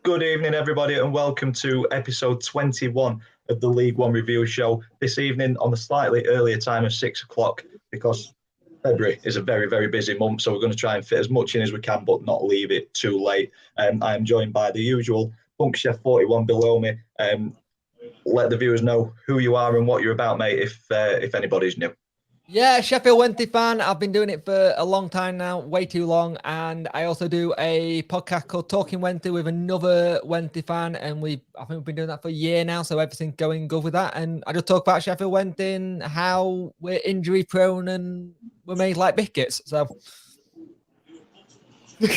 Good evening, everybody, and welcome to episode 21 of the League One Review Show. This evening on the slightly earlier time of 6 o'clock because February is a very, very busy month, so we're going to try and fit as much in as we can, but not leave it too late. I am joined by the usual Punk Chef 41 below me. Let the viewers know who you are and what you're about, mate, if anybody's new. Yeah, Sheffield Wednesday fan. I've been doing it for a long time now, way too long. And I also do a podcast called Talking Wednesday with another Wednesday fan. And I think we've been doing that for a year now. So everything's going good with that. And I just talk about Sheffield Wednesday and how we're injury prone and we're made like biscuits. So. Yeah,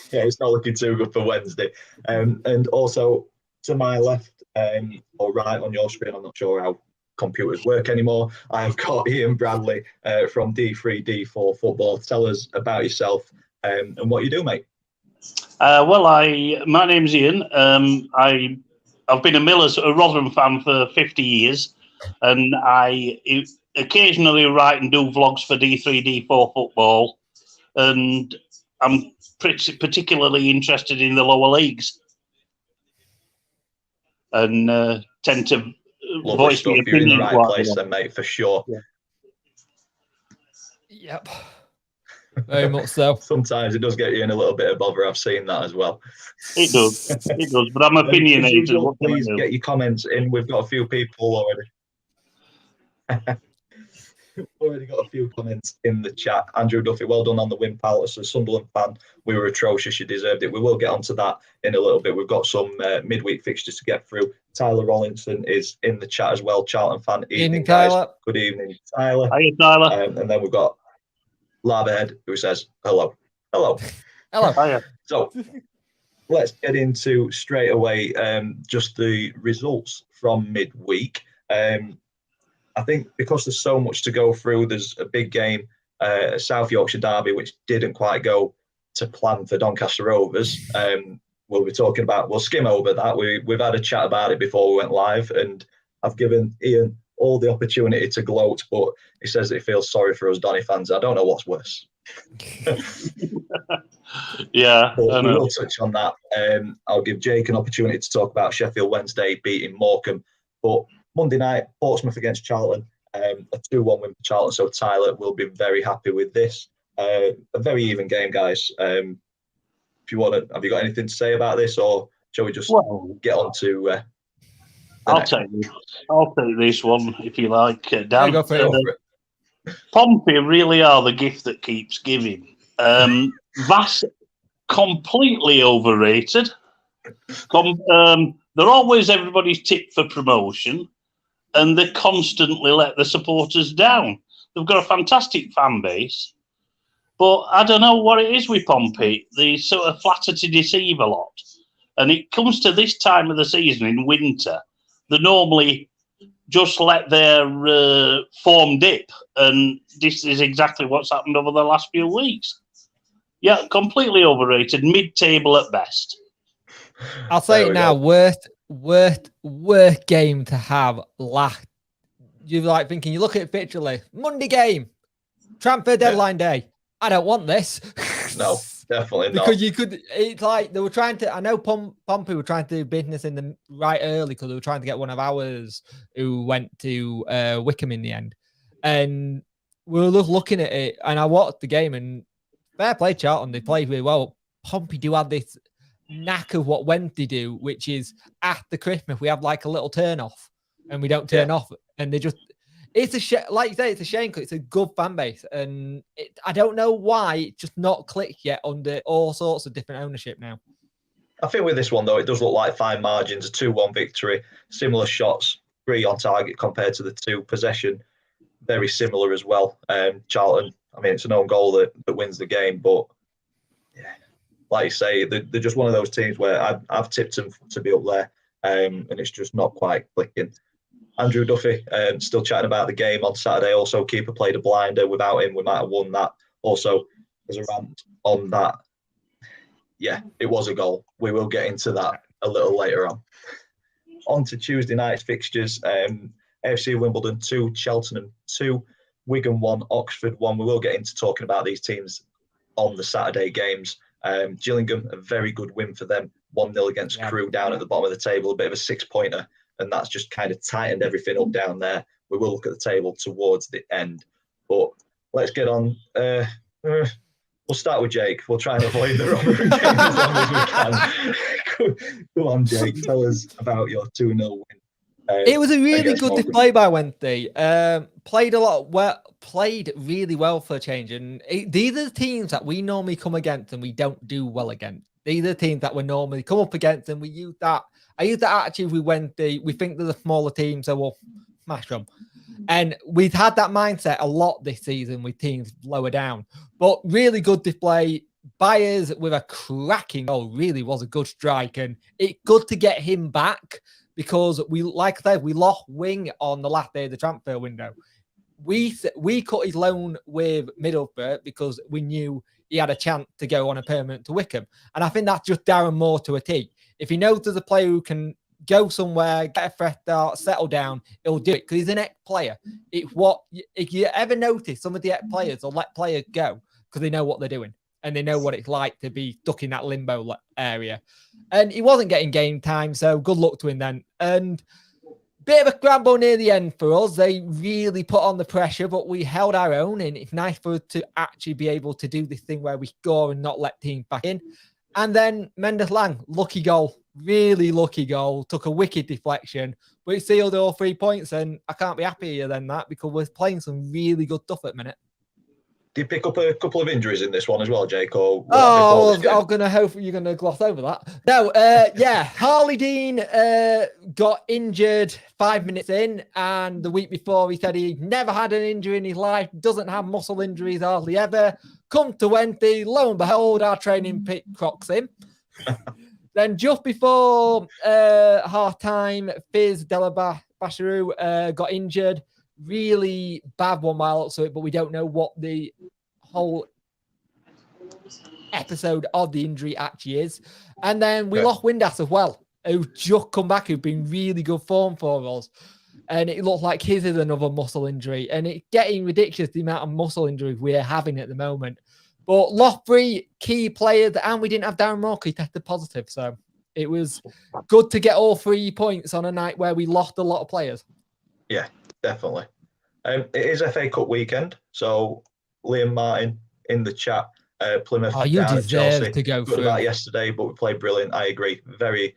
it's not looking too good for Wednesday. And also to my left or right on your screen, I'm not sure how computers work anymore. I've got Ian Bradley from D3D4 Football. Tell us about yourself and what you do, mate. My name's Ian. I've been a Rotherham fan for 50 years, and I occasionally write and do vlogs for D3D4 Football, and I'm particularly interested in the lower leagues, and tend to Lovely stuff. You're in the right place then, mate, for sure. Yeah. Yep. Very much so. Sometimes it does get you in a little bit of bother. I've seen that as well. It does. It does. But I'm opinionated. Please get your comments in. We've got a few people already. Already got a few comments in the chat. Andrew Duffy, well done on the win, pal. As a Sunderland fan, we were atrocious. You deserved it. We will get onto that in a little bit. We've got some midweek fixtures to get through. Tyler Rollinson is in the chat as well. Charlton fan. Evening, Tyler. Guys. Good evening, Tyler. Hi, Tyler. And then we've got Laberhead, who says hello. Hello. Hello. Hiya. So let's get into straight away just the results from midweek. I think because there's so much to go through, there's a big game, South Yorkshire derby, which didn't quite go to plan for Doncaster Rovers. We'll skim over that. We've had a chat about it before we went live, and I've given Ian all the opportunity to gloat, but he says that he feels sorry for us Donny fans. I don't know what's worse. Yeah, but we will touch on that. I'll give Jake an opportunity to talk about Sheffield Wednesday beating Morecambe, but Monday night, Portsmouth against Charlton, a 2-1 win for Charlton. So Tyler will be very happy with this. A very even game, guys. If you want to, have you got anything to say about this, or shall we just get on to? I'll take this one if you like, Dan. Yeah, go for it. Pompey really are the gift that keeps giving. Vass completely overrated. They're always everybody's tip for promotion, and they constantly let the supporters down. They've got a fantastic fan base, but I don't know what it is with Pompey. They sort of flatter to deceive a lot. And it comes to this time of the season in winter, they normally just let their form dip, and this is exactly what's happened over the last few weeks. Yeah, completely overrated, mid-table at best. I'll say it now, worst game to have last. You're like thinking, you look at it picturally, Monday game, transfer deadline day. I don't want this. No, definitely not. Because you could, it's like they were trying to, I know Pompey were trying to do business in the right early because they were trying to get one of ours who went to Wickham in the end. And we were just looking at it, and I watched the game, and fair play Charlton, they played really well. Pompey do have this knack of what Wednesday do, which is after Christmas, we have like a little turn off, and we don't turn off. And they just, it's a shame, like you say, it's a shame because it's a good fan base, and I don't know why it's just not clicked yet under all sorts of different ownership now. I think with this one though, it does look like fine margins, a 2-1 victory, similar shots, 3 on target compared to the 2 possession, very similar as well. Charlton, I mean, it's an own goal that wins the game, but yeah, like you say, they're just one of those teams where I've tipped them to be up there, and it's just not quite clicking. Andrew Duffy still chatting about the game on Saturday. Also, keeper played a blinder. Without him, we might have won that. Also, there's a rant on that. Yeah, it was a goal. We will get into that a little later on. On to Tuesday night's fixtures. AFC Wimbledon 2, Cheltenham 2, Wigan 1, Oxford 1. We will get into talking about these teams on the Saturday games Gillingham, a very good win for them. 1-0 against Crewe down at the bottom of the table, a bit of a 6-pointer, and that's just kind of tightened everything up down there. We will look at the table towards the end, but let's get on. We'll start with Jake. We'll try and avoid the Rotherham game as long as we can. Come on, Jake. Tell us about your 2-0 win. It was a really good display by Wednesday. Played really well for a change. And these are the teams that we normally come against and we don't do well against. These are the teams that we normally come up against, and we use that. I use that attitude with Wednesday. We think they're the smaller team, so we'll smash them. And we've had that mindset a lot this season with teams lower down. But really good display. Byers with a cracking goal, really was a good strike. And it's good to get him back because we lost Wing on the last day of the transfer window. We cut his loan with Middlesbrough because we knew he had a chance to go on a permanent to Wickham. And I think that's just Darren Moore to a T. If he knows there's a player who can go somewhere, get a fresh start, settle down, he'll do it because he's an ex-player. If you ever notice, some of the ex-players will let players go because they know what they're doing and they know what it's like to be stuck in that limbo area. And he wasn't getting game time, so good luck to him then. And bit of a scramble near the end for us. They really put on the pressure, but we held our own, and it's nice for us to actually be able to do this thing where we score and not let teams back in. And then Mendes Lang, lucky goal. Really lucky goal. Took a wicked deflection, but it sealed all 3 points, and I can't be happier than that because we're playing some really good stuff at the minute. Did you pick up a couple of injuries in this one as well, Jake? Or I'm going to hope you're going to gloss over that. No, Harley Dean got injured 5 minutes in, and the week before he said he never had an injury in his life, doesn't have muscle injuries hardly ever. Come to Wednesday, lo and behold, our training pick crocs him. Then just before half-time, Fizz Delabasharu got injured. Really bad one while up to it, but we don't know what the whole episode of the injury actually is. And then we lost Windass as well, who just come back, who've been really good form for us. And it looks like his is another muscle injury. And it's getting ridiculous, the amount of muscle injuries we're having at the moment. But lost 3 key players, and we didn't have Darren Moore, he tested positive. So it was good to get all 3 points on a night where we lost a lot of players. Yeah, definitely. It is FA Cup weekend, so Liam Martin in the chat, Plymouth down at Chelsea. To go through that yesterday, but we played brilliant. I agree. Very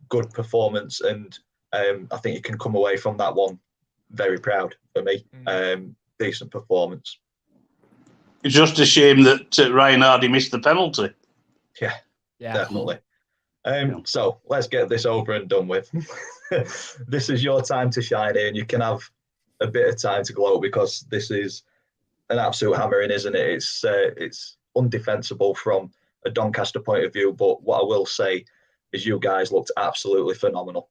good performance, and I think you can come away from that one very proud for me. Decent performance. It's just a shame that Ryan Hardy missed the penalty. Yeah, definitely. So let's get this over and done with. This is your time to shine here, and you can have a bit of time to gloat because this is an absolute hammering, isn't it? It's undefensible from a Doncaster point of view, but what I will say is you guys looked absolutely phenomenal.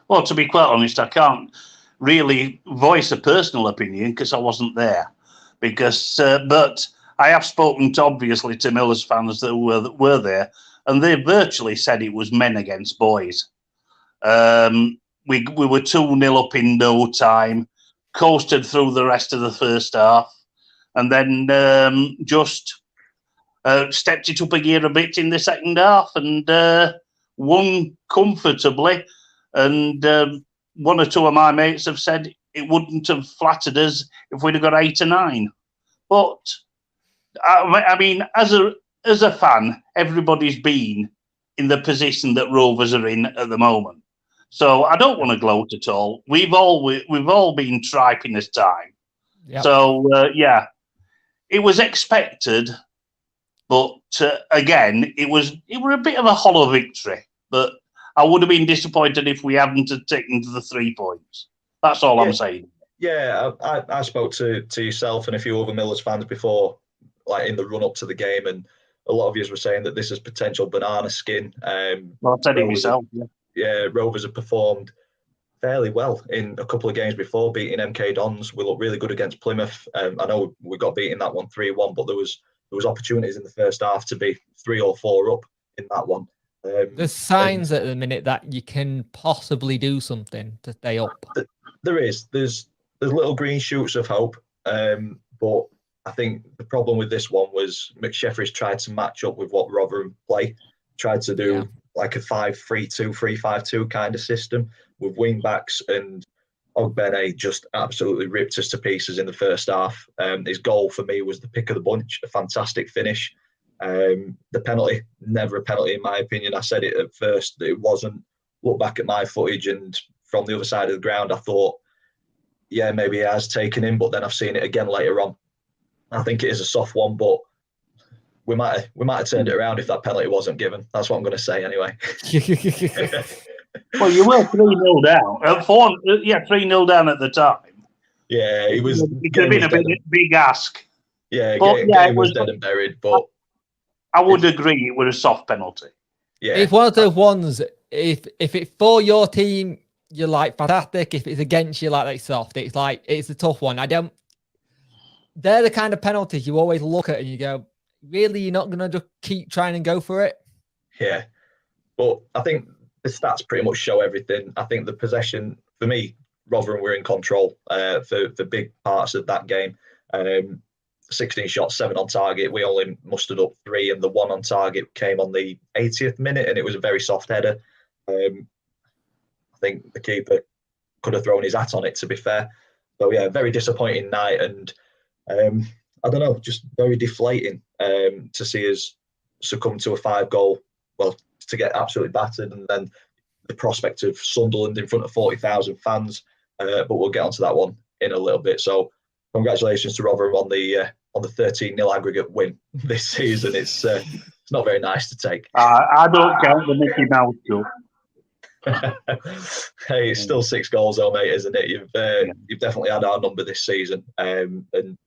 Well, to be quite honest, I can't really voice a personal opinion because I wasn't there. But I have spoken obviously to Millers fans that were there, and they virtually said it was men against boys. We were 2-0 up in no time, coasted through the rest of the first half, and then just stepped it up a gear a bit in the second half and won comfortably. And one or two of my mates have said it wouldn't have flattered us if we'd have got 8 or 9. But I mean, as a fan, everybody's been in the position that Rovers are in at the moment. So I don't want to gloat at all. We've all been triping this time. Yep. So it was expected, but again, it were a bit of a hollow victory. But I would have been disappointed if we hadn't taken to the 3 points. That's all I'm saying. Yeah, I spoke to yourself and a few other Millers fans before, like in the run up to the game, and a lot of you were saying that this is potential banana skin. Well, I said it myself. Yeah, Rovers have performed fairly well in a couple of games before, beating MK Dons. We looked really good against Plymouth. I know we got beaten that one 3-1, but there was opportunities in the first half to be 3 or 4 up in that one. There's signs at the minute that you can possibly do something to stay up. There is. There's little green shoots of hope, but I think the problem with this one was McSheffrey's tried to match up with what Rotherham play, tried to do like a 5-3-2, 3-5-2 kind of system with wing backs, and Ogbene just absolutely ripped us to pieces in the first half. His goal for me was the pick of the bunch, a fantastic finish. The penalty, never a penalty in my opinion. I said it at first that it wasn't. Look back at my footage, and from the other side of the ground, I thought, yeah, maybe he has taken him, but then I've seen it again later on. I think it is a soft one, but we might have turned it around if that penalty wasn't given. That's what I'm going to say anyway. Well, you were 3-0 down. 3-0 down at the time. Yeah, it was. It could have been a big ask. Yeah, game was dead and buried, but I would agree it was a soft penalty. Yeah, it's one of those ones. If it's for your team, you're like fantastic. If it's against you, like soft. It's like it's a tough one. They're the kind of penalties you always look at and you go, really, you're not gonna just keep trying and go for it? Yeah, but I think the stats pretty much show everything. I think the possession, for me, Rotherham were in control for big parts of that game. 16 shots, 7 on target. We only mustered up 3, and the 1 on target came on the 80th minute, and it was a very soft header. I think the keeper could have thrown his hat on it, to be fair. So yeah, very disappointing night, and I don't know, just very deflating to see us succumb to a 5-goal, well, to get absolutely battered, and then the prospect of Sunderland in front of 40,000 fans. But we'll get onto that one in a little bit. So congratulations to Rotherham on the 13-0 aggregate win this season. It's not very nice to take. I don't count the Mickey Mouse Cup. Hey, it's still 6 goals though, mate, isn't it? You've definitely had our number this season. And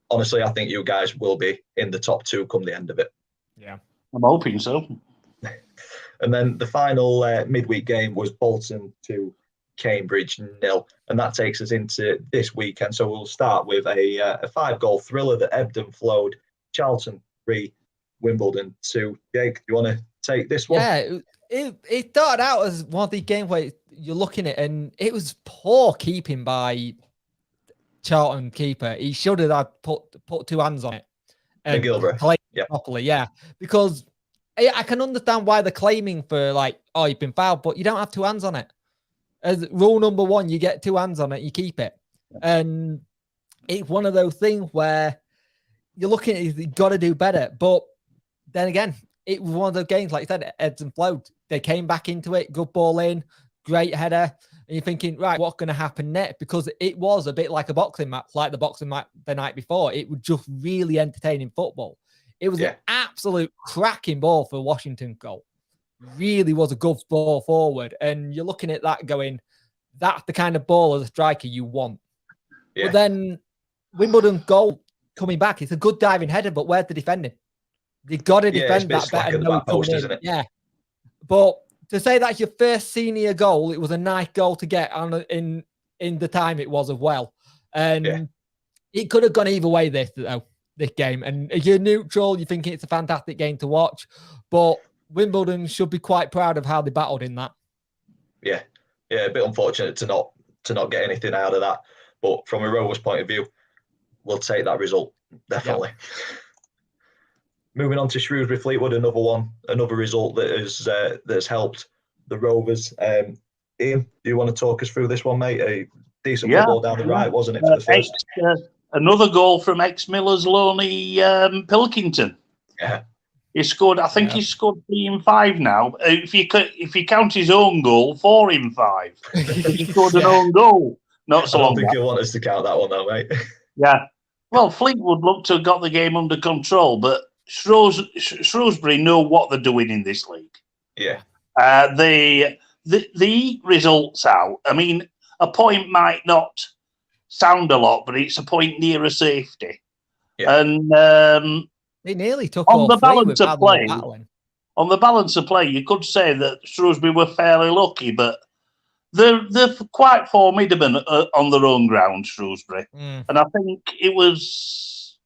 honestly, I think you guys will be in the top 2 come the end of it. Yeah, I'm hoping so. And then the final midweek game was Bolton 2, Cambridge 0, and that takes us into this weekend. So we'll start with a 5-goal thriller that ebbed and flowed. Charlton 3, Wimbledon 2. Jake, do you want to take this one? Yeah, it started out as one of the games where you're looking at, and it was poor keeping by Charlton keeper. He should have put 2 hands on it and played properly. Yeah, because I can understand why they're claiming for like, oh, you've been fouled, but you don't have 2 hands on it. As rule number 1, you get 2 hands on it, you keep it. And it's one of those things where you're looking at it, you've got to do better. But then again, it was one of those games, like you said, it ebbs and flowed. They came back into it, good ball in, great header. And you're thinking, right, what's going to happen next? Because it was a bit like a boxing match, like the boxing match the night before. It was just really entertaining football. It was an absolute cracking ball for Washington goal. Really was a good ball forward. And you're looking at that going, that's the kind of ball as a striker you want. Yeah. But then Wimbledon goal coming back, it's a good diving header, but where's the defending? You've got to defend that better. Isn't it? Yeah. But to say that's your first senior goal, it was a nice goal to get in the time it was as well. And it could have gone either way this game. And if you're neutral, you're thinking it's a fantastic game to watch. But Wimbledon should be quite proud of how they battled in that. Yeah, a bit unfortunate to not get anything out of that. But from a Rovers point of view, we'll take that result, definitely. Yeah. Moving on to Shrewsbury Fleetwood, another result that has helped the Rovers. Ian, do you want to talk us through this one, mate? A decent football down the right, wasn't it, for the first? Another goal from ex-Millers Loney Pilkington. Yeah. He scored. I think he scored 3 in 5 now. If you count his own goal, 4 in 5. He scored an own goal. Not so long. I don't think you'll want us to count that one, though, mate. Yeah. Well, Fleetwood looked to have got the game under control, but Shrewsbury know what they're doing in this league. Yeah. The results out. I mean, a point might not sound a lot, but it's a point near a safety. Yeah. And they nearly took on the balance of play. On the balance of play, you could say that Shrewsbury were fairly lucky, but they're quite formidable on their own ground, Shrewsbury. And I think it was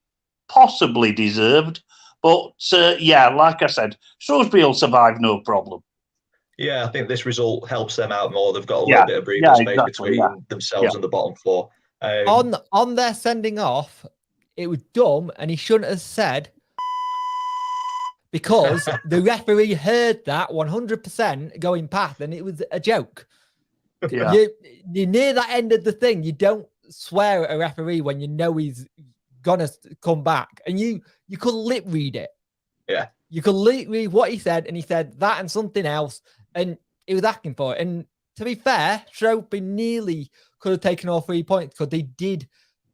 possibly deserved. But, like I said, Shrewsbury will survive no problem. Yeah, I think this result helps them out more. They've got a little bit of breathing space between themselves and the bottom 4. On their sending off, it was dumb, and he shouldn't have said, because the referee heard that 100% going past, and it was a joke. Yeah. You're near that end of the thing. You don't swear at a referee when you know he's gonna come back, and you could lip read it. Yeah, you could lip read what he said, and he said that and something else, and he was asking for it. And to be fair, Shrewsbury nearly could have taken all 3 points because they did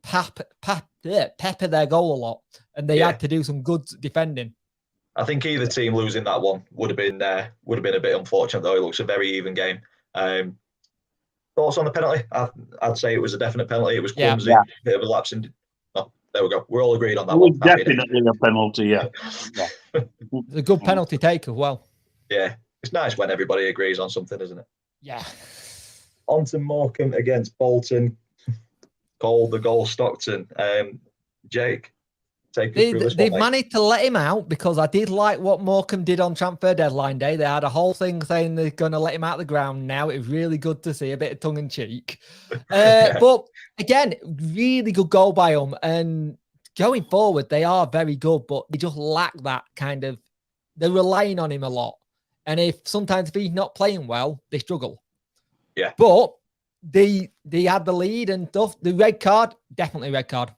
pepper their goal a lot, and they had to do some good defending. I think either team losing that one would have been a bit unfortunate, though. It looks a very even game. Thoughts on the penalty? I'd say it was a definite penalty. It was clumsy, bit of a lapse in. Oh, there we go. We're all agreed on that one. Definitely a penalty, yeah. It's a good penalty take as well. Yeah, it's nice when everybody agrees on something, isn't it? Yeah. On to Morecambe against Bolton. Called the goal Stockton. Jake, take us through this one, they've mate. managed to let him out, because I did like what Morecambe did on transfer deadline day. They had a whole thing saying they're going to let him out of the ground now. It was really good to see, a bit of tongue in cheek. But again, really good goal by him. And going forward, they are very good, but they just lack that kind of, they're relying on him a lot. And sometimes if he's not playing well, they struggle. Yeah. But they had the lead and stuff. The red card, definitely red card.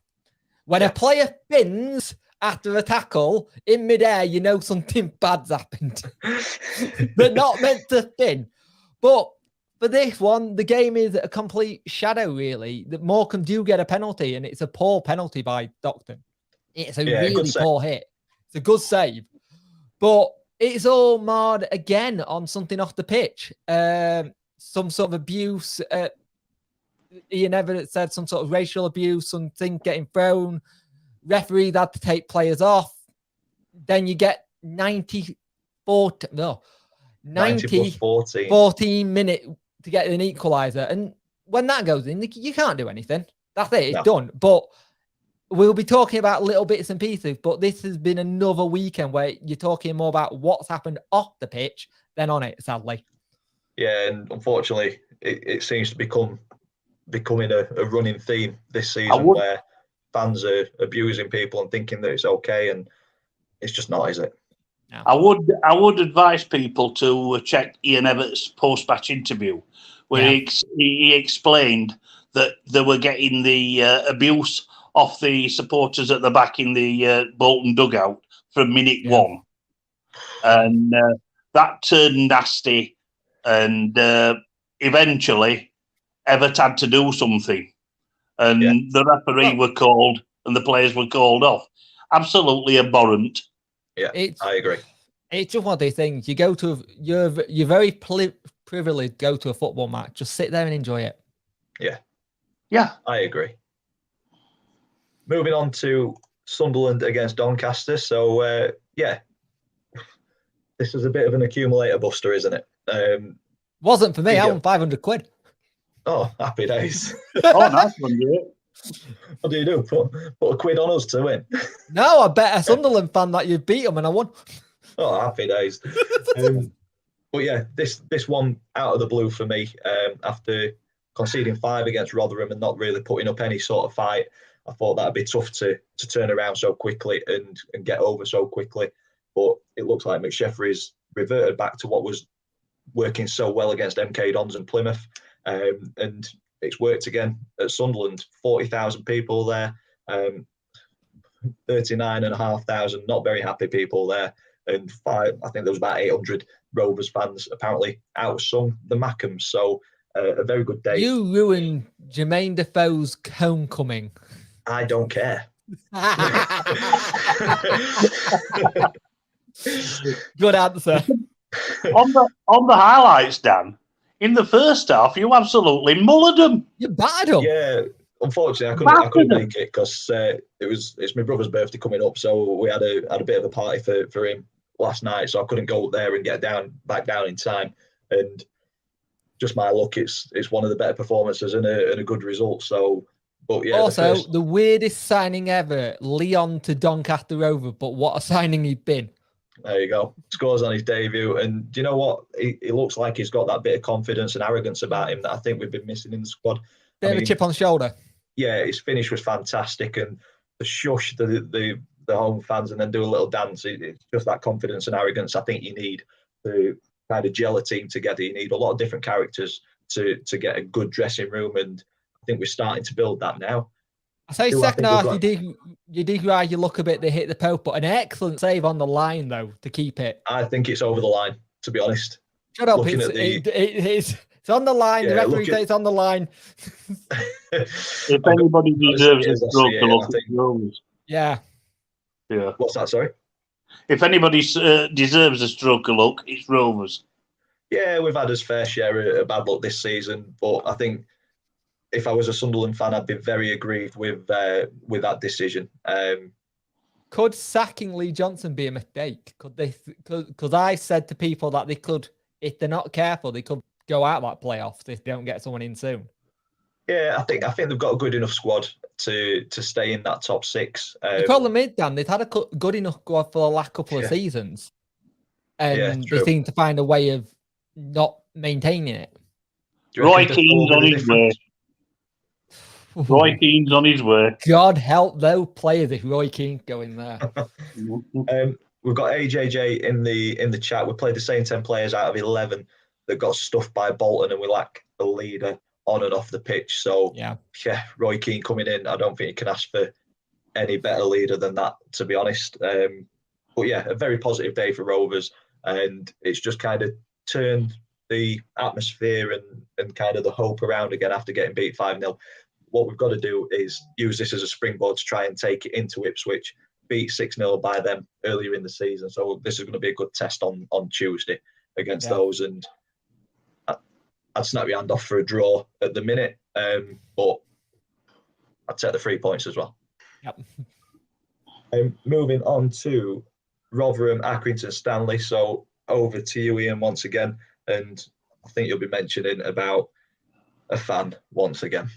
When a player spins after a tackle in midair, you know something bad's happened. They're not meant to spin. But for this one, the game is a complete shadow, really. That Morecambe do get a penalty, and it's a poor penalty by Stockton. It's a really poor hit. It's a good save. But it's all marred again on something off the pitch. Some sort of abuse. Ian Everett said some sort of racial abuse, something getting thrown. Referee had to take players off. Then you get 90 plus 14 minutes to get an equaliser. And when that goes in, you can't do anything. That's it. It's done. But we'll be talking about little bits and pieces. But this has been another weekend where you're talking more about what's happened off the pitch than on it, sadly. Yeah, and unfortunately, it seems to becoming a running theme this season, where fans are abusing people and thinking that it's okay, and it's just not, is it? No. I would advise people to check Ian Everett's post-match interview, where he explained that they were getting the abuse off the supporters at the back in the Bolton dugout from minute one, and that turned nasty, and eventually Everett had to do something, and the referee were called and the players were called off. Absolutely abhorrent. Yeah, I agree. It's just one of these things. You go to, you're very privileged to go to a football match. Just sit there and enjoy it. Yeah, I agree. Moving on to Sunderland against Doncaster. So, this is a bit of an accumulator buster, isn't it? Wasn't for me. I won 500 quid. Oh, happy days. Oh, nice one, yeah. What do you do? Put a quid on us to win? No, I bet a Sunderland fan that you beat them and I won. Oh, happy days. But yeah, this one out of the blue for me, after conceding 5 against Rotherham and not really putting up any sort of fight, I thought that'd be tough to turn around so quickly and get over so quickly. But it looks like McSheffrey's reverted back to what was working so well against MK Dons and Plymouth. And it's worked again at Sunderland. 40,000 people there, 39,500 not very happy people there, and I think there was about 800 Rovers fans apparently outsung the Mackhams. So a very good day. You ruined Jermaine Defoe's homecoming. I don't care. Good answer. On the highlights, Dan, in the first half, you absolutely mullered them. You battered them. Yeah, unfortunately, I couldn't make it because it's my brother's birthday coming up, so we had a bit of a party for him last night, so I couldn't go up there and get back down in time. And just my luck, it's one of the better performances and a good result. So, but yeah. Also, the weirdest signing ever, Leon to Doncaster Rovers, but what a signing he'd been. There you go. Scores on his debut. And do you know what? He looks like he's got that bit of confidence and arrogance about him that I think we've been missing in the squad. Bit of a chip on the shoulder. Yeah, his finish was fantastic. And shush the home fans and then do a little dance. It's just that confidence and arrogance I think you need to kind of gel a team together. You need a lot of different characters to get a good dressing room, and I think we're starting to build that now. I say second half, you do right. You look a bit. They hit the post, but an excellent save on the line though to keep it. I think it's over the line. To be honest, shut up. It's on the line. The referee says it's on the line. If anybody deserves a stroke to look, it's Rovers. Yeah. Yeah. What's that? Sorry. If anybody deserves a stroke of luck, it's Rovers. Yeah, we've had his fair share of bad luck this season, but I think if I was a Sunderland fan, I'd be very aggrieved with that decision. Could sacking Lee Johnson be a mistake? Could they? Because I said to people that they could, if they're not careful, they could go out that playoffs if they don't get someone in soon. Yeah, I think they've got a good enough squad to stay in that top six. The problem is, Dan, they've had a good enough squad for the last couple of seasons, and they seem to find a way of not maintaining it. Roy Keane's on his way. Roy Keane's on his way. God help those players if Roy Keane's going there. We've got AJJ in the chat. We played the same 10 players out of 11 that got stuffed by Bolton, and we lack a leader on and off the pitch. So yeah, Roy Keane coming in, I don't think you can ask for any better leader than that, to be honest. But yeah, a very positive day for Rovers, and it's just kind of turned the atmosphere and kind of the hope around again after getting beat 5-0. What we've got to do is use this as a springboard to try and take it into Ipswich, beat 6-0 by them earlier in the season. So this is going to be a good test on Tuesday against those, and I'd snap your hand off for a draw at the minute, but I'd take the 3 points as well. Yep. Moving on to Rotherham, Accrington Stanley. So over to you, Ian, once again. And I think you'll be mentioning about a fan once again.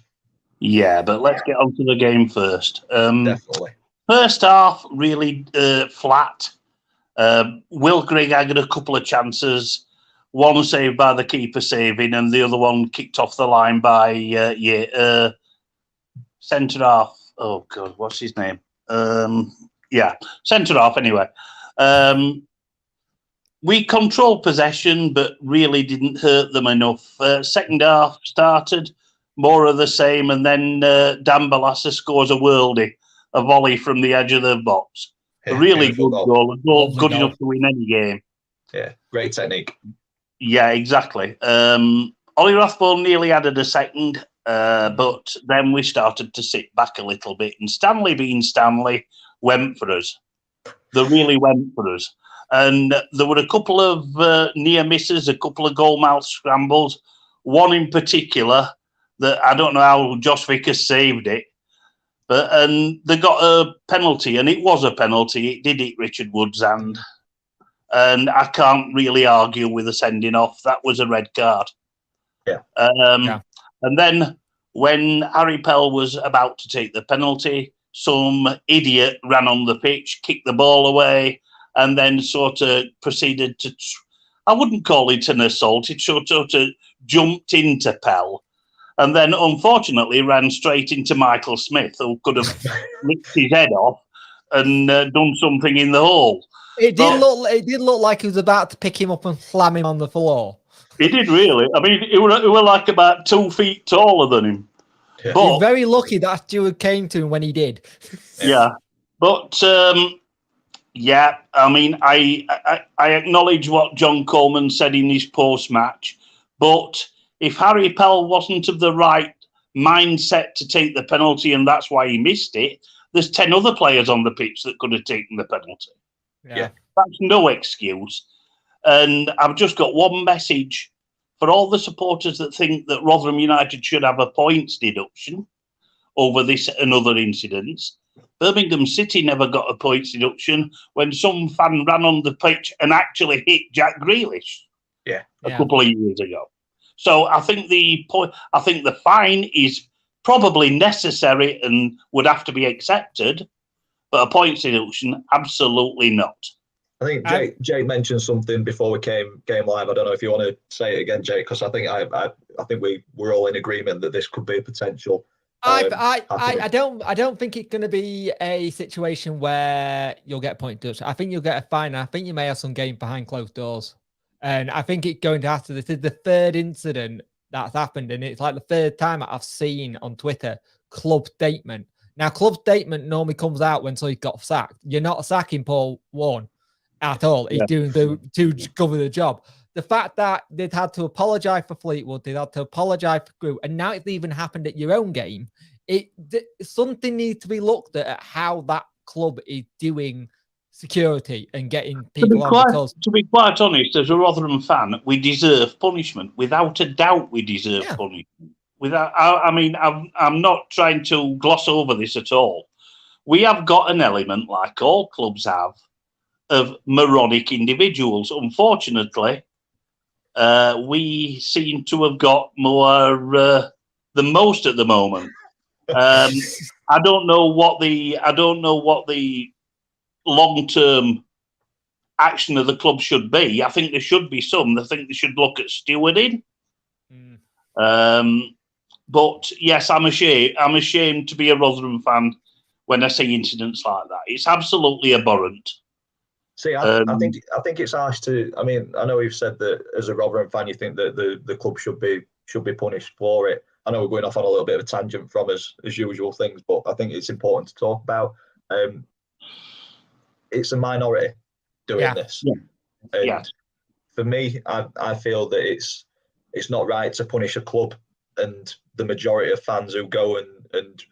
Yeah, but let's get on to the game first. Definitely. First half, really flat. Will Grigg had a couple of chances. One saved by the keeper saving, and the other one kicked off the line by centre half. Oh God, what's his name? Centre half. Anyway, we controlled possession, but really didn't hurt them enough. Second half started more of the same, and then Dan Balassa scores a worldie, a volley from the edge of the box. A really good goal, good enough to win any game. Yeah, great technique. Yeah, exactly. Ollie Rothbone nearly added a second, but then we started to sit back a little bit. And Stanley, being Stanley, went for us. They really went for us. And there were a couple of near misses, a couple of goal mouth scrambles. One in particular that I don't know how Josh Vickers saved it, and they got a penalty, and it was a penalty. It did hit Richard Wood's hand. And I can't really argue with a sending off. That was a red card. Yeah. And then when Harry Pell was about to take the penalty, some idiot ran on the pitch, kicked the ball away, and then sort of proceeded to, I wouldn't call it an assault, it sort of jumped into Pell. And then, unfortunately, ran straight into Michael Smith, who could have licked his head off and done something in the hole. It did look like he was about to pick him up and slam him on the floor. He did really. I mean, he were like about 2 feet taller than him. Yeah. But he's very lucky that Stewart came to him when he did. Yeah, but I mean, I acknowledge what John Coleman said in his post-match, but if Harry Pell wasn't of the right mindset to take the penalty and that's why he missed it, there's 10 other players on the pitch that could have taken the penalty. Yeah. That's no excuse. And I've just got one message for all the supporters that think that Rotherham United should have a points deduction over this and other incidents. Birmingham City never got a points deduction when some fan ran on the pitch and actually hit Jack Grealish a couple of years ago. So I think the fine is probably necessary and would have to be accepted, but a points deduction, absolutely not. I think Jake mentioned something before we came live. I don't know if you want to say it again, Jake, because I think we were all in agreement that this could be a potential I don't think it's going to be a situation where you'll get pointed. I think you'll get a fine. I think you may have some game behind closed doors, and I think it's going to have to. This is the third incident that's happened, and it's like the third time I've seen on Twitter club statement. Now, club statement normally comes out when somebody got sacked. You're not sacking Paul Warne at all. He's doing to cover the job. The fact that they'd had to apologise for Fleetwood, they'd had to apologise for Crew, and now it's even happened at your own game. Something needs to be looked at how that club is doing security and getting people on. To be quite honest, as a Rotherham fan, we deserve punishment. Without a doubt, we deserve punishment. I'm not trying to gloss over this at all. We have got an element, like all clubs have, of moronic individuals. Unfortunately, we seem to have got more than most at the moment. I don't know what the long-term action of the club should be. I think there should be some. I think they should look at stewarding. But yes, I'm ashamed to be a Rotherham fan when I see incidents like that. It's absolutely abhorrent. See, I think it's harsh to. I mean, I know you've said that as a Rotherham fan, you think that the club should be punished for it. I know we're going off on a little bit of a tangent from as usual things, but I think it's important to talk about. It's a minority doing this. And for me, I feel that it's not right to punish a club and the majority of fans who go and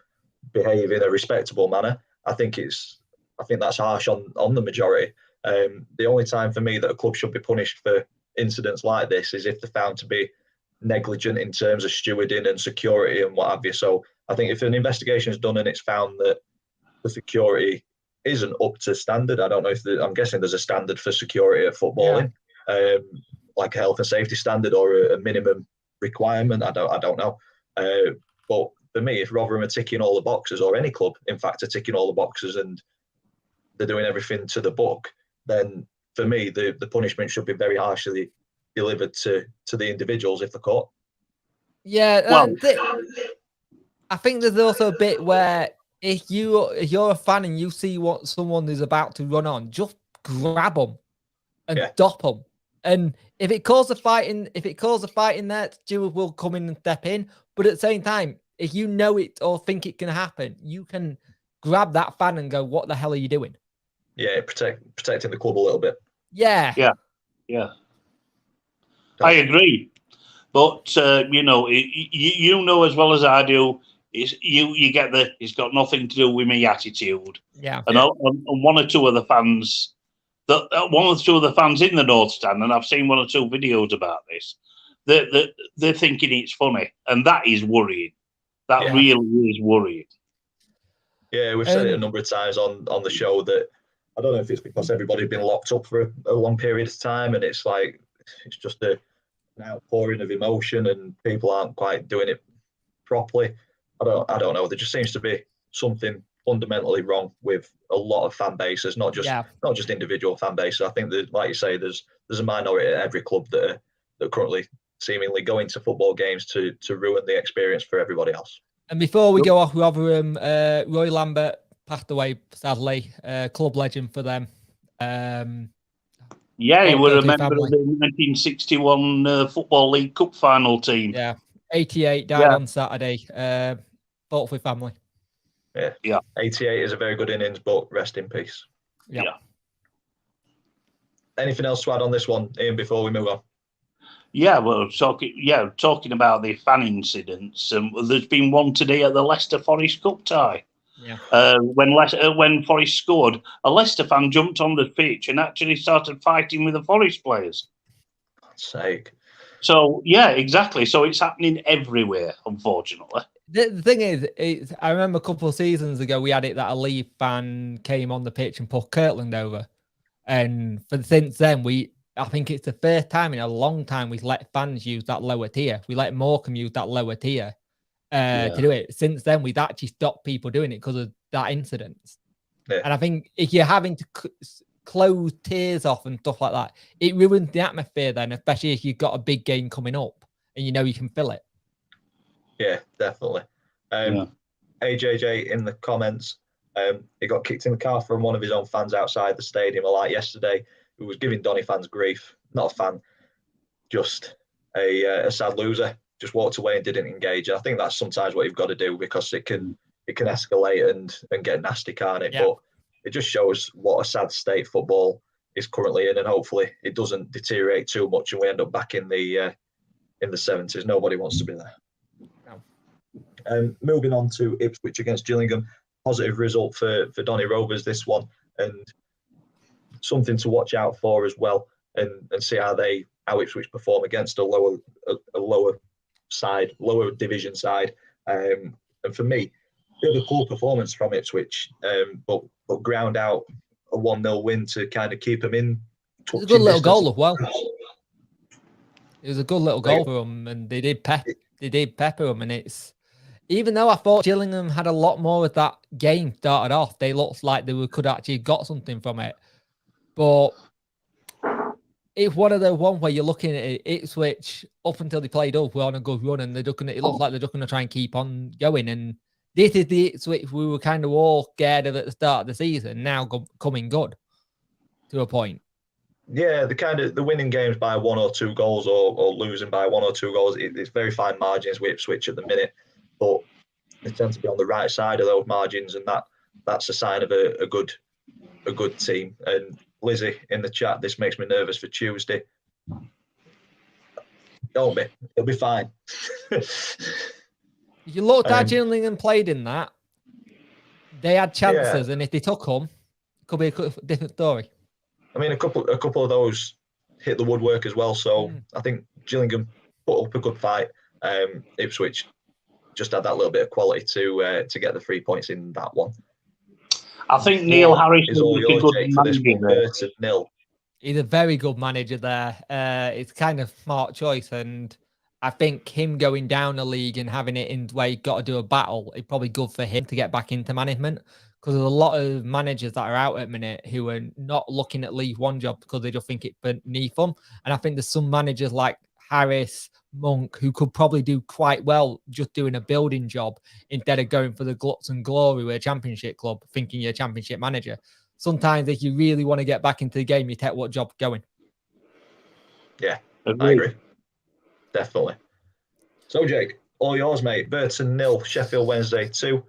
behave in a respectable manner. I think that's harsh on the majority. The only time for me that a club should be punished for incidents like this is if they're found to be negligent in terms of stewarding and security and what have you. So I think if an investigation is done and it's found that the security isn't up to standard, I don't know if I'm guessing there's a standard for security at footballing, like a health and safety standard or a minimum requirement. I don't know. But for me, if Rotherham are ticking all the boxes, or any club, in fact, are ticking all the boxes and they're doing everything to the book, then for me, the punishment should be very harshly delivered to the individuals if they're caught. Yeah, I think there's also a bit where if you're a fan and you see what someone is about to run on, just grab them and stop them. And if it causes a fight in there, Stewart will come in and step in. But at the same time, if you know it or think it can happen, you can grab that fan and go, "What the hell are you doing?" Yeah, protecting the club a little bit. Yeah. I agree, but you know as well as I do, you get it's got nothing to do with my attitude. Yeah, and one or two of the fans, in the North Stand, and I've seen one or two videos about this. They're thinking it's funny, and that is worrying. That really is worrying. Yeah, we've said it a number of times on the show that I don't know if it's because everybody's been locked up for a long period of time, and it's like it's just an outpouring of emotion, and people aren't quite doing it properly. I don't know. There just seems to be something fundamentally wrong with a lot of fan bases, not just individual fan bases. I think that, like you say, there's a minority at every club that currently seemingly go into football games to ruin the experience for everybody else. And before we go off Rotherham, Roy Lambert passed away, sadly. Club legend for them. He was a member of the 1961 Football League Cup final team. Yeah, 88, died on Saturday. Fought for family. Yeah. 88 is a very good innings, but rest in peace. Yeah. Anything else to add on this one, Ian, before we move on? Yeah, well, talking about the fan incidents, there's been one today at the Leicester Forest Cup tie. Yeah. When Forest scored, a Leicester fan jumped on the pitch and actually started fighting with the Forest players. God's sake. So, yeah, exactly. So it's happening everywhere, unfortunately. The thing is, I remember a couple of seasons ago, we had it that a Leeds fan came on the pitch and put Kirtland over. And since then, I think it's the first time in a long time we've let fans use that lower tier. We let Morecambe use that lower tier to do it. Since then, we've actually stopped people doing it because of that incident. Yeah. And I think if you're having to close tiers off and stuff like that, it ruins the atmosphere then, especially if you've got a big game coming up and you know you can fill it. Yeah, definitely. AJJ in the comments, he got kicked in the car from one of his own fans outside the stadium a lot yesterday, who was giving Donny fans grief. Not a fan, just a sad loser. Just walked away and didn't engage. I think that's sometimes what you've got to do, because it can escalate and get nasty, can't it? Yeah. But it just shows what a sad state football is currently in, and hopefully it doesn't deteriorate too much and we end up back in the 70s. Nobody wants to be there. No. Moving on to Ipswich against Gillingham. Positive result for Donny Rovers, this one, and something to watch out for as well, and see how Ipswich perform against a lower division side. And for me, bit of a poor performance from Ipswich, but ground out a 1-0 win to kind of keep them in. It was a good little goal as well. It was a good little goal for them, and they did pepper them. And it's, even though I thought Gillingham had a lot more of that game started off, they looked like they could actually got something from it. But it's one of the ones where you're looking at it, Ipswich, up until they played up, were on a good run, and it looks like they're just going to try and keep on going. And this is the Ipswich we were kind of all scared of at the start of the season, now coming good to a point. Yeah, the winning games by 1 or 2 goals, or losing by 1 or 2 goals, it's very fine margins with Ipswich at the minute, but they tend to be on the right side of those margins, and that's a sign of a good team. And Lizzie in the chat, this makes me nervous for Tuesday. Don't be. It'll be fine. You looked at Gillingham played in that. They had chances, and if they took them, it could be a different story. I mean, a couple of those hit the woodwork as well. So I think Gillingham put up a good fight. Ipswich just had that little bit of quality to get the 3 points in that one. I think Neil Harris is all yours, Jake, for this one. Burton 0. He's a very good manager there. It's kind of smart choice, and I think him going down a league and having it in where you've got to do a battle, it's probably good for him to get back into management, because there's a lot of managers that are out at the minute who are not looking at League One job because they just think it's beneath them. And I think there's some managers like Harris, Monk, who could probably do quite well just doing a building job instead of going for the glutz and glory with a championship club, thinking you're a championship manager. Sometimes if you really want to get back into the game, you take what job going. Yeah, I agree. Definitely. So, Jake, all yours, mate. Burton 0, Sheffield Wednesday 2.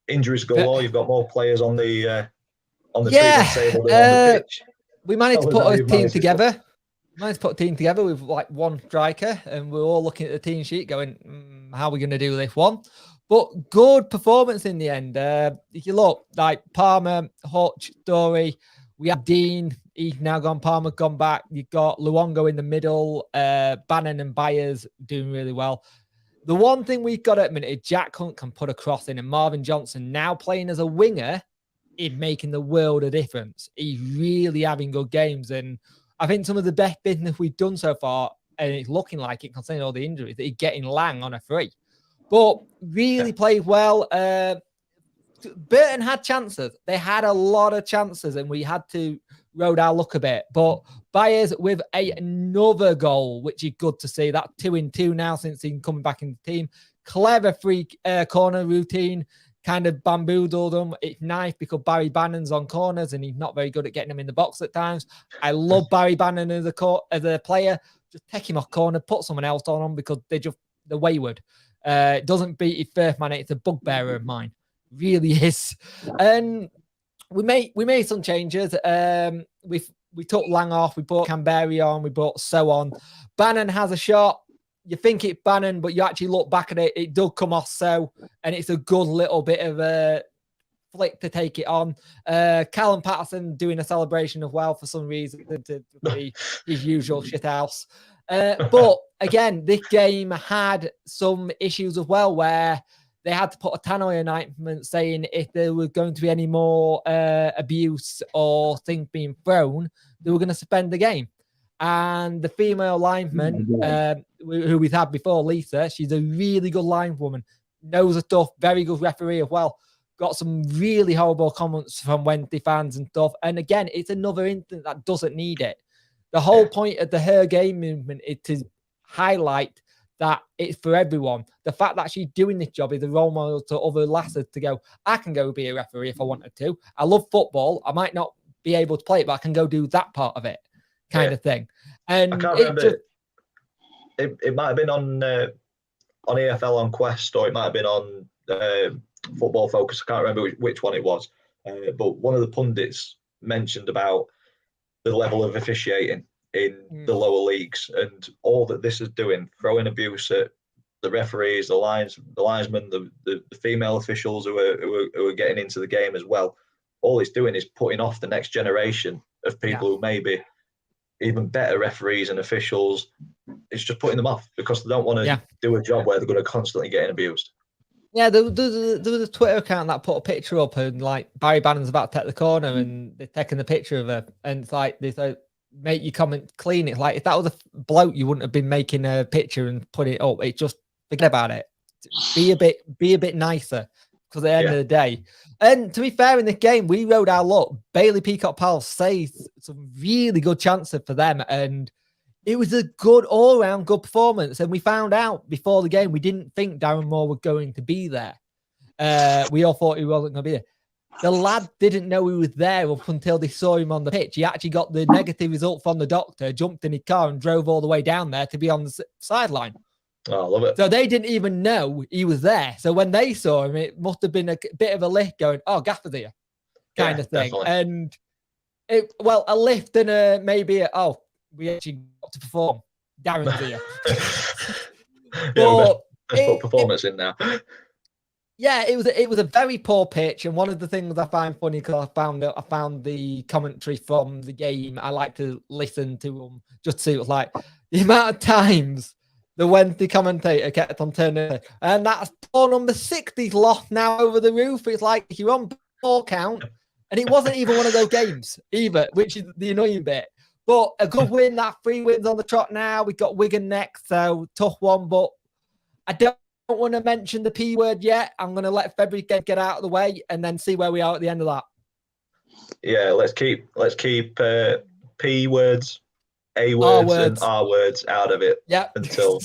Injuries galore. You've got more players on the treatment table than on the pitch. We managed to put a team together. With like one striker, and we're all looking at the team sheet going, how are we going to do this one? But good performance in the end. If you look, like Palmer, Hutch, Dory, we have Dean. He's now gone. Palmer gone back. You've got Luongo in the middle. Bannon and Byers doing really well. The one thing we've got at the minute is Jack Hunt can put a cross in, and Marvin Johnson now playing as a winger is making the world a difference. He's really having good games, and I think some of the best business we've done so far, and it's looking like it, considering all the injuries, that he's getting Lang on a free. But really played well. Burton had chances. They had a lot of chances, and we had to rode our luck a bit. But Byers with another goal, which is good to see. That's 2 in 2 now since he's coming back in the team. Clever free corner routine. Kind of bamboozled them. It's nice because Barry Bannon's on corners and he's not very good at getting them in the box at times. I love Barry Bannon as a player. Just take him off corner, put someone else on them because they're wayward. It doesn't beat his first man. It's a bugbearer of mine. Really is. And we made some changes. We took Lang off. We brought Canberry on. We brought So on. Bannon has a shot. You think it's Bannon, but you actually look back at it, it does come off So, and it's a good little bit of a flick to take it on. Callum Patterson doing a celebration as well for some reason to be his usual shithouse. But again, this game had some issues as well where they had to put a tannoy announcement saying if there was going to be any more abuse or things being thrown, they were going to suspend the game. And the female lineman, who we've had before, Lisa, she's a really good linewoman, knows her stuff, very good referee as well. Got some really horrible comments from Wednesday fans and stuff. And again, it's another instance that doesn't need it. The whole point of the Her Game movement is to highlight that it's for everyone. The fact that she's doing this job is a role model to other lasses to go, I can go be a referee if I wanted to. I love football. I might not be able to play it, but I can go do that part of it, kind of thing. And I can't remember. It might have been on EFL on Quest, or it might have been on Football Focus. I can't remember which one it was. But one of the pundits mentioned about the level of officiating in the lower leagues, and all that this is doing, throwing abuse at the referees, the linesmen, the female officials who are getting into the game as well. All it's doing is putting off the next generation of people who may be even better referees and officials. It's just putting them off because they don't want to do a job where they're going to constantly get abused. Yeah, there was a Twitter account that put a picture up, and like Barry Bannon's about to take the corner, and they're taking the picture of her, and it's like they say, "Make your comment clean." It's like if that was a bloke, you wouldn't have been making a picture and put it up. It just forget about it. Be a bit nicer, because at the end of the day, and to be fair, in this game we rode our luck. Bailey Peacock-Powell saved some really good chances for them, and it was a good all-round good performance. And we found out before the game, we didn't think Darren Moore was going to be there. We all thought he wasn't going to be there. The lad didn't know he was there up until they saw him on the pitch. He actually got the negative result from the doctor, jumped in his car and drove all the way down there to be on the sideline. Oh, I love it. So they didn't even know he was there. So when they saw him, it must have been a bit of a lift going, oh, Gaffer's here, kind of thing. Definitely. And a lift and maybe, we actually got to perform. Darren's here. Let's put performance in now. Yeah, it was a very poor pitch, and one of the things I find funny, because I found the commentary from the game. I like to listen to them just to see what's like the amount of times the Wednesday commentator kept on turning, and that's ball number 60's lost now over the roof. It's like you're on ball count, and it wasn't even one of those games either, which is the annoying bit. But a good win, that 3 wins on the trot now. We've got Wigan next, so tough one. But I don't want to mention the P word yet. I'm going to let February get out of the way and then see where we are at the end of that. Yeah, let's keep P words, A words, and R words out of it until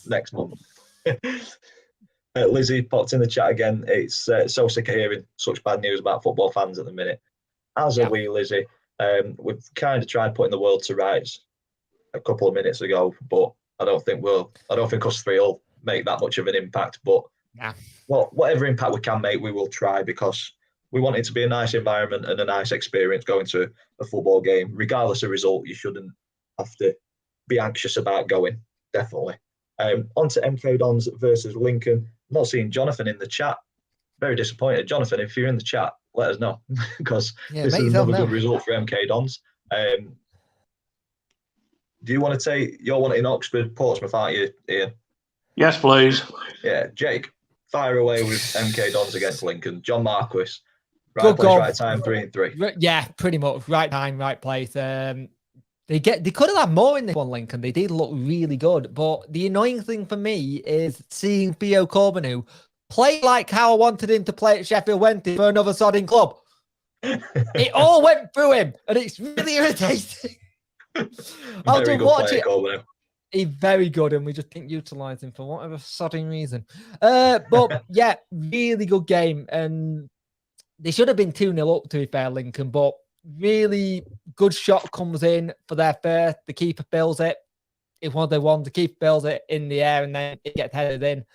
next month. Lizzie popped in the chat again. It's so sick of hearing such bad news about football fans at the minute. As are we, Lizzie. We've kind of tried putting the world to rights a couple of minutes ago, but I don't think us three will make that much of an impact. But whatever impact we can make, we will try, because we want it to be a nice environment and a nice experience going to a football game. Regardless of result, you shouldn't have to be anxious about going, definitely. On to MK Dons versus Lincoln. I'm not seeing Jonathan in the chat. Very disappointed. Jonathan, if you're in the chat, let us know, because this is another good result for MK Dons. Do you want to take, you're wanting Oxford, Portsmouth, aren't you, Ian? Yes, please. Yeah, Jake, fire away with MK Dons against Lincoln. John Marquis, right place, right time, 3-3. Yeah, pretty much. Right time, right place. They could have had more in this one, Lincoln. They did look really good. But the annoying thing for me is seeing Theo Corbinu play like how I wanted him to play at Sheffield Wednesday for another sodding club. It all went through him, and it's really irritating. I'll just watch it. Corbinu. He's very good, and we just didn't utilise him for whatever sodding reason. But yeah, really good game, and they should have been 2-0 up, to be fair, Lincoln. But really good shot comes in for their first. The keeper fills it. It's one of the ones. The keeper fills it in the air, and then it gets headed in.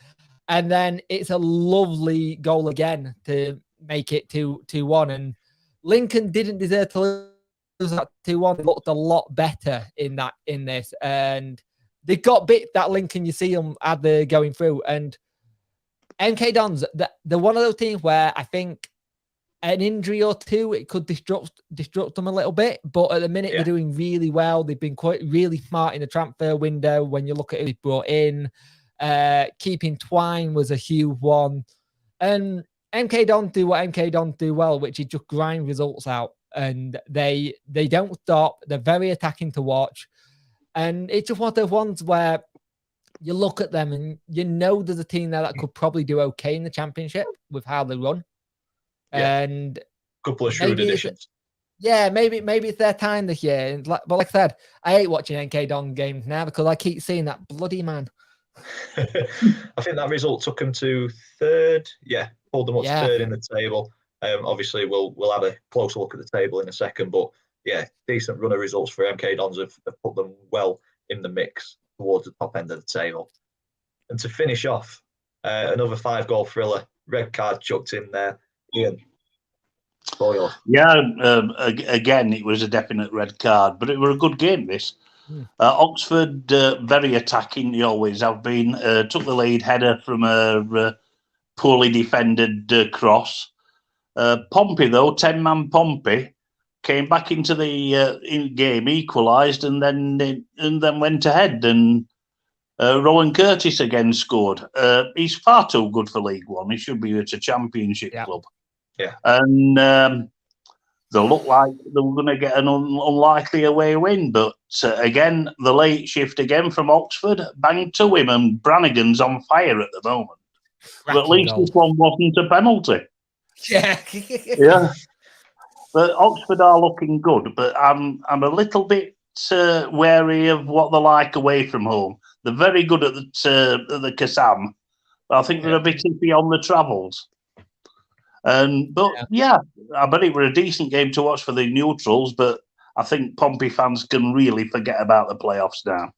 And then it's a lovely goal again to make it 2-1. And Lincoln didn't deserve to lose that 2-1. They looked a lot better in this. And they got bit that Lincoln, you see them as they're going through. And MK Dons, they're one of those teams where I think an injury or two, it could disrupt them a little bit. But at the minute, they're doing really well. They've been really smart in the transfer window when you look at who they brought in. Keeping Twine was a huge one. And MK Dons do what MK Dons do well, which is just grind results out. And they don't stop. They're very attacking to watch. And it's just one of those ones where you look at them and you know there's a team there that could probably do okay in the championship with how they run. Yeah. And a couple of shrewd additions. Yeah, maybe it's their time this year. But like I said, I hate watching MK Dons games now because I keep seeing that bloody man I think that result took them to third. Yeah, pulled them up to third in the table. Obviously, we'll have a closer look at the table in a second, but yeah, decent run of results for MK Dons have put them well in the mix towards the top end of the table. And to finish off, another 5-goal thriller, red card chucked in there. Ian, spoil. Yeah, again, it was a definite red card, but it was a good game, this. Oxford, very attacking, they always have been. Took the lead header from a poorly defended cross. Pompey, though, 10-man Pompey, came back into the game, equalised, and then went ahead. And Rowan Curtis again scored. He's far too good for League One. He should be at a Championship club. Yeah. And they look like they were going to get an unlikely away win. But again, the late shift again from Oxford, banged to him, and Brannigan's on fire at the moment. But at least this one wasn't a penalty. Yeah. Yeah. But Oxford are looking good, but I'm a little bit wary of what they're like away from home. They're very good at the Kassam, but I think they're a bit iffy on the travels. But I bet it was a decent game to watch for the neutrals, but I think Pompey fans can really forget about the playoffs now.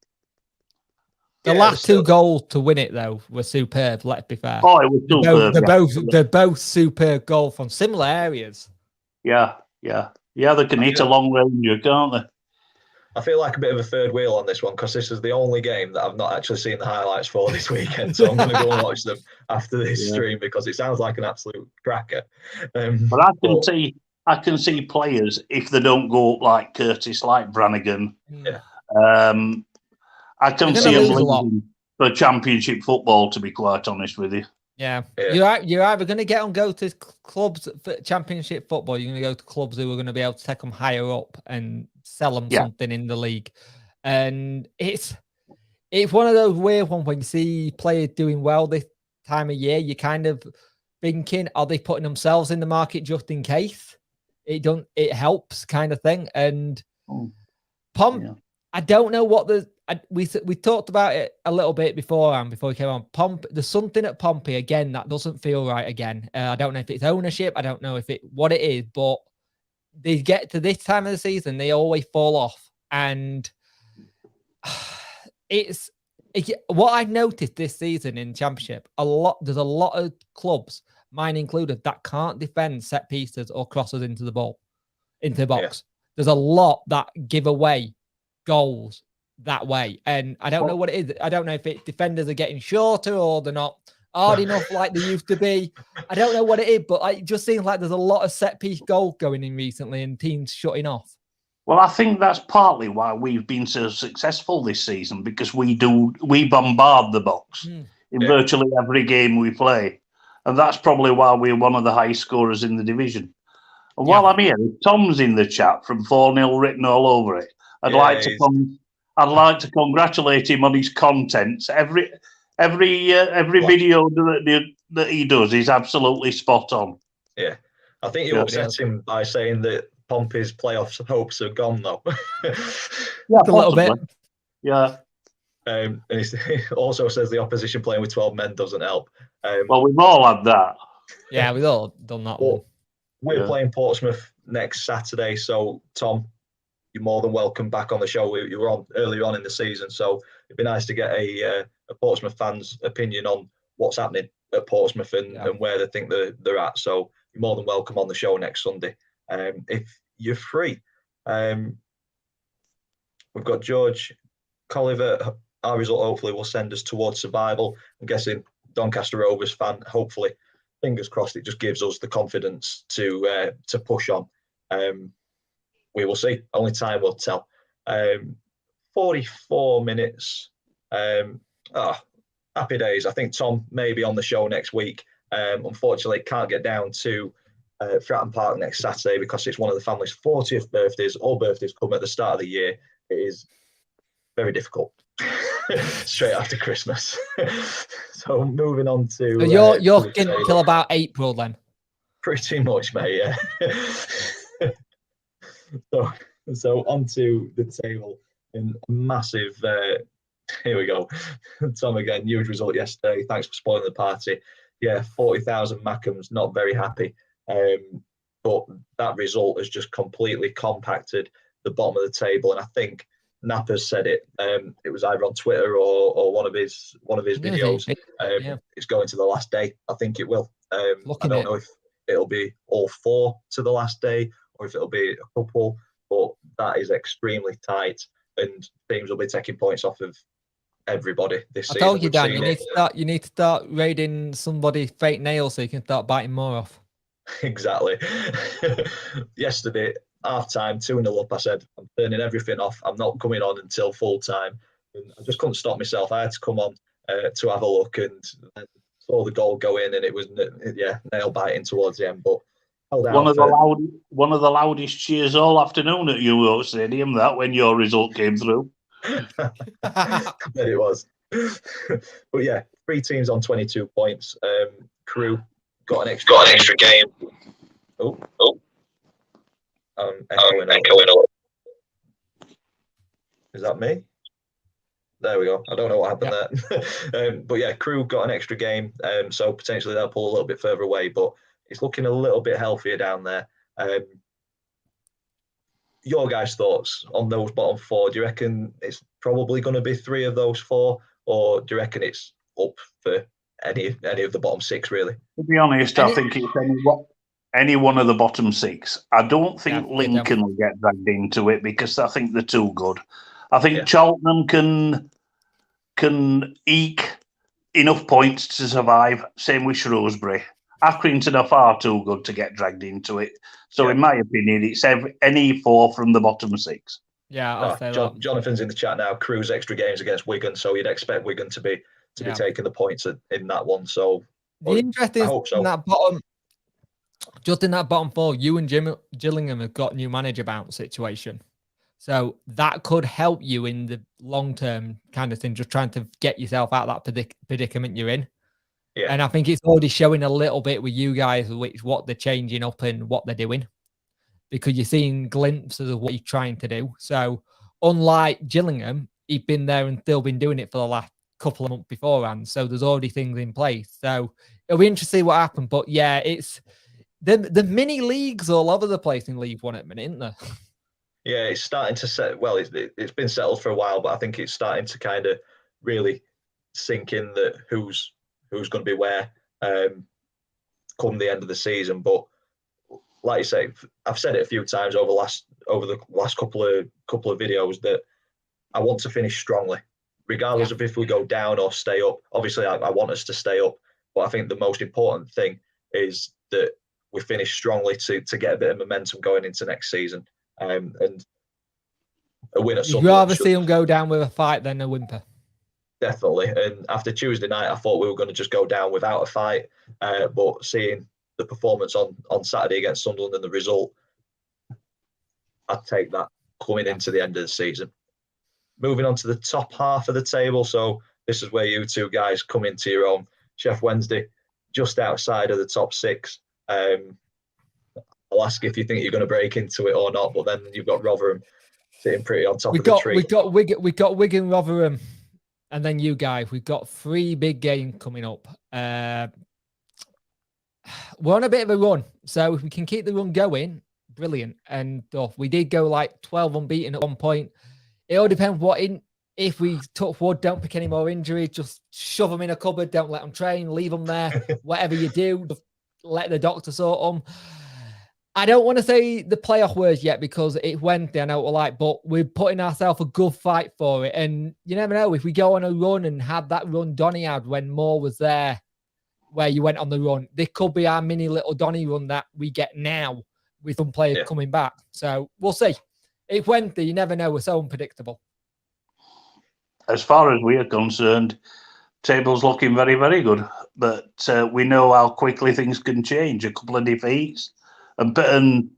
The last 2 goals to win it, though, were superb, let's be fair. Oh, it was superb. They're both superb goals from similar areas. Yeah. They can hit a long range, can't they? I feel like a bit of a third wheel on this one because this is the only game that I've not actually seen the highlights for this weekend. So I'm going to go and watch them after this stream because it sounds like an absolute cracker. But I can see players, if they don't go up like Curtis, like Brannigan. Yeah. I can see them losing for Championship football, to be quite honest with you. Yeah. You're either going to go to clubs for Championship football, you're going to go to clubs who are going to be able to take them higher up and sell them something in the league. And it's one of those weird ones when you see players doing well this time of year, you're kind of thinking, are they putting themselves in the market just in case? It helps kind of thing. And I don't know what we talked about it a little bit before we came on. There's something at Pompey again that doesn't feel right again. I don't know if it's ownership. I don't know what it is, but they get to this time of the season, they always fall off. And it's what I've noticed this season in Championship. There's a lot of clubs, mine included, that can't defend set pieces or crosses into the box. Yeah. There's a lot that give away goals that way, and I don't know what it is. I don't know if defenders are getting shorter or they're not hard enough like they used to be. I don't know what it is, but it just seems like there's a lot of set piece goals going in recently and teams shutting off. Well, I think that's partly why we've been so successful this season, because we bombard the box in virtually every game we play, and that's probably why we're one of the highest scorers in the division. And while I'm here, Tom's in the chat from 4-0 written all over it. I'd like to congratulate him on his content. Every video that he does is absolutely spot on. Yeah, I think you upset him by saying that Pompey's playoffs hopes are gone, though. Yeah, a little bit. Yeah. And he also says the opposition playing with 12 men doesn't help. Well, we've all had that. Yeah, we've all done that one. We're playing Portsmouth next Saturday, so Tom, you're more than welcome back on the show. You were on earlier on in the season, so it'd be nice to get a Portsmouth fan's opinion on what's happening at Portsmouth and where they think they're at. So you're more than welcome on the show next Sunday if you're free. We've got George Colliver. Our result hopefully will send us towards survival. I'm guessing Doncaster Rovers fan. Hopefully, fingers crossed, it just gives us the confidence to push on. We will see. Only time will tell. 44 minutes. Happy days. I think Tom may be on the show next week. Unfortunately, can't get down to Fratton Park next Saturday because it's one of the family's 40th birthdays. All birthdays come at the start of the year. It is very difficult. Straight after Christmas. So moving on to... So you're getting till about April then? Pretty much, mate, yeah. So onto the table in a massive Here we go. Tom again, huge result yesterday. Thanks for spoiling the party. Yeah, 40,000 Mackhams, not very happy. But that result has just completely compacted the bottom of the table. And I think Napper's said it. It was either on Twitter or one of his videos. It's going to the last day. I think it will. I don't know if it'll be all 4 to the last day or if it'll be a couple, but that is extremely tight, and teams will be taking points off of everybody this season. I told you, Dan, you need to start raiding somebody fake nails so you can start biting more off. Exactly. Yesterday, half time, 2-0 up, I said, I'm turning everything off. I'm not coming on until full time. And I just couldn't stop myself. I had to come on to have a look, and saw the goal go in, and it was nail biting towards the end. But one of the loudest cheers all afternoon at UO Stadium, that, when your result came through. I bet it was. But yeah, 3 teams on 22 points. Crew got an extra game. Oh. Echoing up. Is that me? There we go. I don't know what happened there. But yeah, Crew got an extra game, so potentially they'll pull a little bit further away, but it's looking a little bit healthier down there. Your guys' thoughts on those bottom 4? Do you reckon it's probably going to be 3 of those 4, or do you reckon it's up for any of the bottom 6, really? To be honest, I think it's any one of the bottom 6. I don't think Lincoln will get dragged into it because I think they're too good. I think Cheltenham can eke enough points to survive. Same with Shrewsbury. Accrington are far too good to get dragged into it. So, in my opinion, it's any 4 from the bottom 6. Yeah, I'll say that. Jonathan's in the chat now. Crew's extra games against Wigan, so you'd expect Wigan to be taking the points in that one. So the interesting is in that bottom, just in that bottom 4, you and Gillingham have got new manager bounce situation. So that could help you in the long-term kind of thing, just trying to get yourself out of that predicament you're in. Yeah. And I think it's already showing a little bit with you guys, what they're changing up and what they're doing, because you're seeing glimpses of what you're trying to do. So unlike Gillingham, he'd been there and still been doing it for the last couple of months beforehand. So there's already things in place. So it'll be interesting to see what happens. But yeah, it's the mini leagues all over the place in League One at the minute, isn't there? Yeah, it's starting to set. Well, it's been settled for a while, but I think it's starting to kind of really sink in that who's going to be where come the end of the season. But like you say, I've said it a few times over the last couple of videos that I want to finish strongly, regardless of if we go down or stay up. Obviously, I want us to stay up, but I think the most important thing is that we finish strongly to get a bit of momentum going into next season. And a win at Sunderland. You'd rather see them go down with a fight than a whimper. Definitely. And after Tuesday night, I thought we were going to just go down without a fight. But seeing the performance on Saturday against Sunderland and the result, I'd take that coming into the end of the season. Moving on to the top half of the table. So this is where you two guys come into your own. Sheffield Wednesday, just outside of the top 6. I'll ask if you think you're going to break into it or not, but then you've got Rotherham sitting pretty on top of the tree. We got Wigan, Rotherham, and then you guys. We've got 3 big games coming up. We're on a bit of a run, so if we can keep the run going, brilliant. And we did go like 12 unbeaten at one point. It all depends if we touch wood, don't pick any more injuries, just shove them in a cupboard, don't let them train, leave them there. Whatever you do, just let the doctor sort them. I don't want to say the playoff words yet because it's Wednesday, I know what we're like, but we're putting ourselves a good fight for it. And you never know, if we go on a run and have that run Donny had when Moore was there, where you went on the run, this could be our mini little Donny run that we get now with some players coming back. So we'll see. It's Wednesday, you never know, we're so unpredictable. As far as we are concerned, table's looking very, very good. But we know how quickly things can change. A couple of defeats. And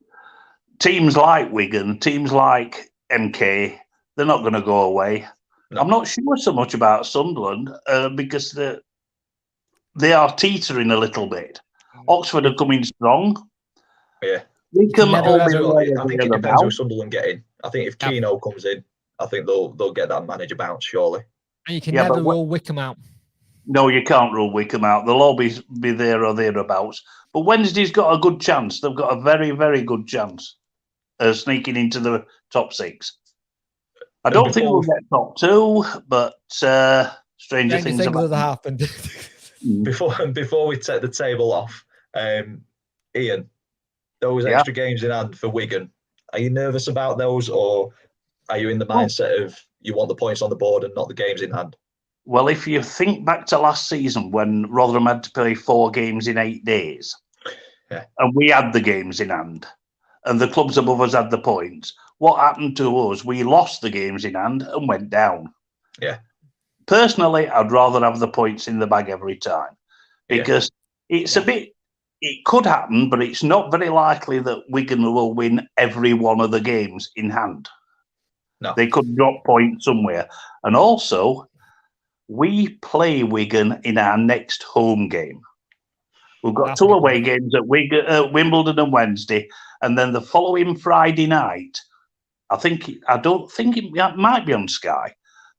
teams like Wigan, teams like MK, they're not going to go away. No. I'm not sure so much about Sunderland because they are teetering a little bit. Oxford are coming strong. Yeah. I think it depends who Sunderland get in. I think if Keano comes in, I think they'll get that manager bounce, surely. And you can Yeah, never but rule Wickham out. No, you can't rule Wickham out. They'll all be there or thereabouts. But Wednesday's got a good chance. They've got a very, very good chance of sneaking into the top 6. I don't think we'll get top 2, but stranger things have happened. Before we take the table off, Ian, those extra games in hand for Wigan, are you nervous about those, or are you in the mindset of you want the points on the board and not the games in hand? Well, if you think back to last season when Rotherham had to play 4 games in 8 days, and we had the games in hand, and the clubs above us had the points, what happened to us? We lost the games in hand and went down. Yeah. Personally, I'd rather have the points in the bag every time, because it's a bit. It could happen, but it's not very likely that Wigan will win every one of the games in hand. No. They could drop points somewhere. And also, we play Wigan in our next home game. We've got 2 away games at Wimbledon and Wednesday, and then the following Friday night, I don't think it might be on Sky,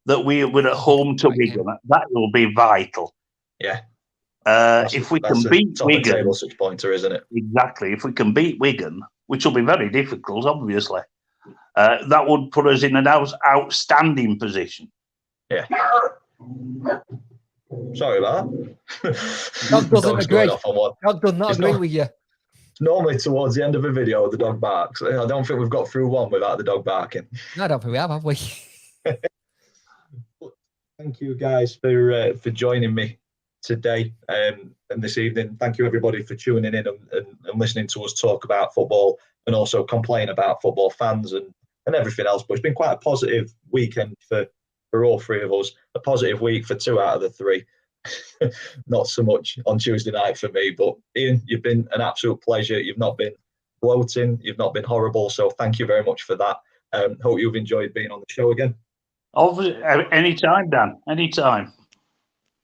that we're at home to Wigan. That will be vital. Yeah. If we can beat Wigan, table 6-pointer, isn't it? Exactly. If we can beat Wigan, which will be very difficult, obviously, that would put us in an outstanding position. Yeah. Sorry about that. Dog doesn't agree. Dog does not agree with you. Normally towards the end of a video, the dog barks. I don't think we've got through one without the dog barking. No, I don't think we have we? Thank you guys for joining me today and this evening. Thank you everybody for tuning in and listening to us talk about football and also complain about football fans and everything else. But it's been quite a positive weekend for all 3 of us. A positive week for 2 out of the 3. Not so much on Tuesday night for me, but Ian, you've been an absolute pleasure. You've not been bloating, you've not been horrible, so thank you very much for that. Hope you've enjoyed being on the show again. Anytime, Dan, anytime.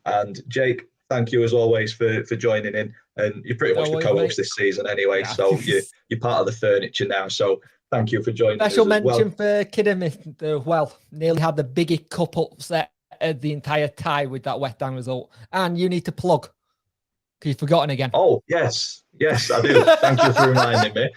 And Jake, thank you as always for joining in, and you're pretty much the co-host this season anyway, so you're part of the furniture now, so thank you for joining us. Special mention for Kidderminster as well. Nearly had the biggest cup upset of the entire tie with that West Ham result. And you need to plug, because you've forgotten again. Oh, yes, I do. Thank you for reminding me.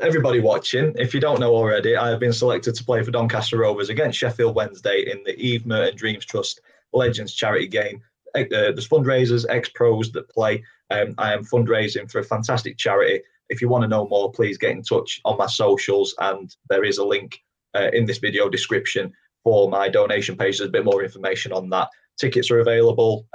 Everybody watching, if you don't know already, I have been selected to play for Doncaster Rovers against Sheffield Wednesday in the Evestrust Legends charity game. There's fundraisers, ex-pros that play. I am fundraising for a fantastic charity. If you want to know more, please get in touch on my socials, and there is a link in this video description for my donation page. There's a bit more information on that. Tickets are available.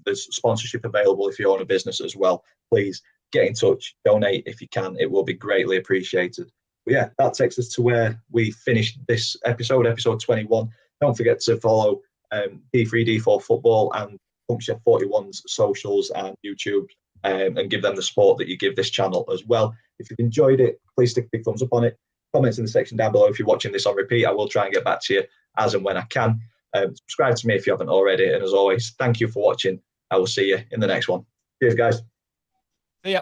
There's sponsorship available if you own a business as well. Please get in touch, donate if you can. It will be greatly appreciated. But yeah, that takes us to where we finished this episode 21. Don't forget to follow D3D4 Football and Puncture 41's socials and YouTube, and give them the support that you give this channel as well. If you've enjoyed it, please stick a big thumbs up on it. Comments in the section down below if you're watching this on repeat. I will try and get back to you as and when I can. Subscribe to me if you haven't already. And as always, thank you for watching. I will see you in the next one. Cheers, guys. See ya.